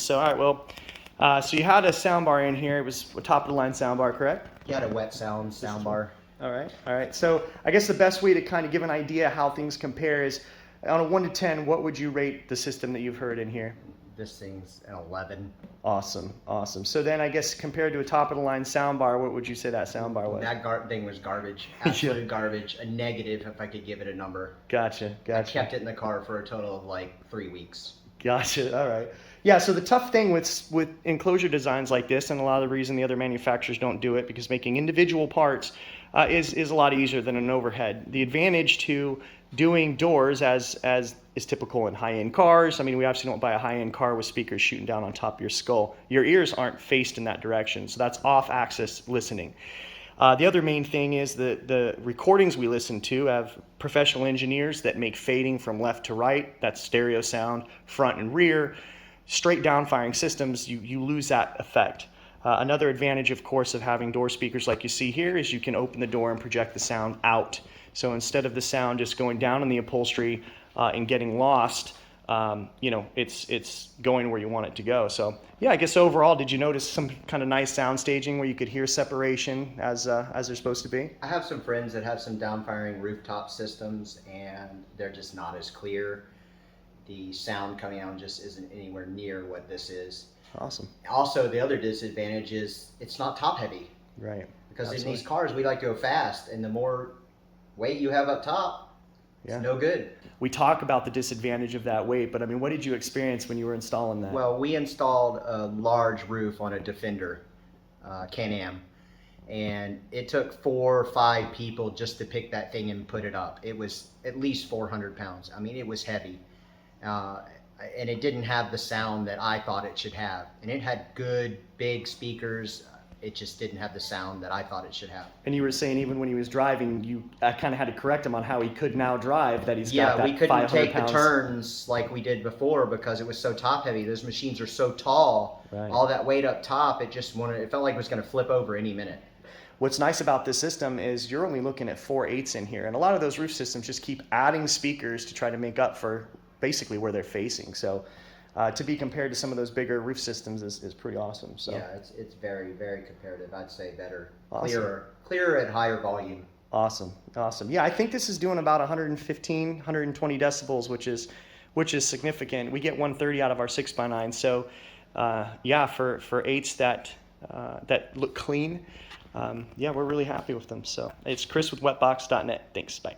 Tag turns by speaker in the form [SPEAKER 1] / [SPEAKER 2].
[SPEAKER 1] So, all right, well, so you had a soundbar in here. It was a top-of-the-line soundbar, correct?
[SPEAKER 2] You had a wet sound soundbar.
[SPEAKER 1] All right, all right. So I guess the best way to kind of give an idea how things compare is, on a 1 to 10, what would you rate the system that you've heard in here?
[SPEAKER 2] This thing's an 11.
[SPEAKER 1] Awesome, awesome. So then I guess compared to a top-of-the-line soundbar, what would you say that soundbar was?
[SPEAKER 2] That thing was garbage. Absolute garbage. A negative if I could give it a number.
[SPEAKER 1] Gotcha, gotcha.
[SPEAKER 2] I kept it in the car for a total of like 3 weeks.
[SPEAKER 1] Gotcha. All right. Yeah. So the tough thing with enclosure designs like this, and a lot of the reason the other manufacturers don't do it, because making individual parts is a lot easier than an overhead. The advantage to doing doors, as is typical in high-end cars. I mean, we obviously don't buy a high-end car with speakers shooting down on top of your skull. Your ears aren't faced in that direction, so that's off-axis listening. The other main thing is the recordings we listen to have professional engineers that make fading from left to right. That's stereo sound, front and rear. Straight down firing systems, you lose that effect. Another advantage, of course, of having door speakers like you see here is you can open the door and project the sound out. So instead of the sound just going down in the upholstery and getting lost, it's going where you want it to go. So yeah, I guess overall, did you notice some kind of nice sound staging where you could hear separation as they're supposed to be?
[SPEAKER 2] I have some friends that have some downfiring rooftop systems, and they're just not as clear. The sound coming out just isn't anywhere near what this is.
[SPEAKER 1] Awesome.
[SPEAKER 2] Also, the other disadvantage is it's not top heavy.
[SPEAKER 1] Right.
[SPEAKER 2] Because
[SPEAKER 1] Absolutely.
[SPEAKER 2] in these cars, we like to go fast, and the more weight you have up top, it's no good.
[SPEAKER 1] We talk about the disadvantage of that weight, but I mean, what did you experience when you were installing that?
[SPEAKER 2] Well, we installed a large roof on a Defender Can-Am, and it took 4 or 5 people just to pick that thing and put it up. It was at least 400 pounds. I mean, it was heavy. And it didn't have the sound that I thought it should have. And it had good, big speakers. It just didn't have the sound that I thought it should have.
[SPEAKER 1] And you were saying even when he was driving, you kind of had to correct him on how he could now drive, that he's got that 500 pounds.
[SPEAKER 2] Yeah, we couldn't take the turns like we did before because it was so top heavy. Those machines are so tall.
[SPEAKER 1] Right.
[SPEAKER 2] All that weight up top, it felt like it was going to flip over any minute.
[SPEAKER 1] What's nice about this system is you're only looking at 4/8 in here. And a lot of those roof systems just keep adding speakers to try to make up for basically where they're facing. So to be compared to some of those bigger roof systems is pretty awesome. So
[SPEAKER 2] yeah, it's very, very comparative. I'd say better,
[SPEAKER 1] awesome.
[SPEAKER 2] clearer at higher volume.
[SPEAKER 1] Awesome, awesome. Yeah, I think this is doing about 115, 120 decibels, which is significant. We get 130 out of our 6x9. So yeah, for 8s that look clean, yeah, we're really happy with them. So it's Chris with Wetbox.net. Thanks, bye.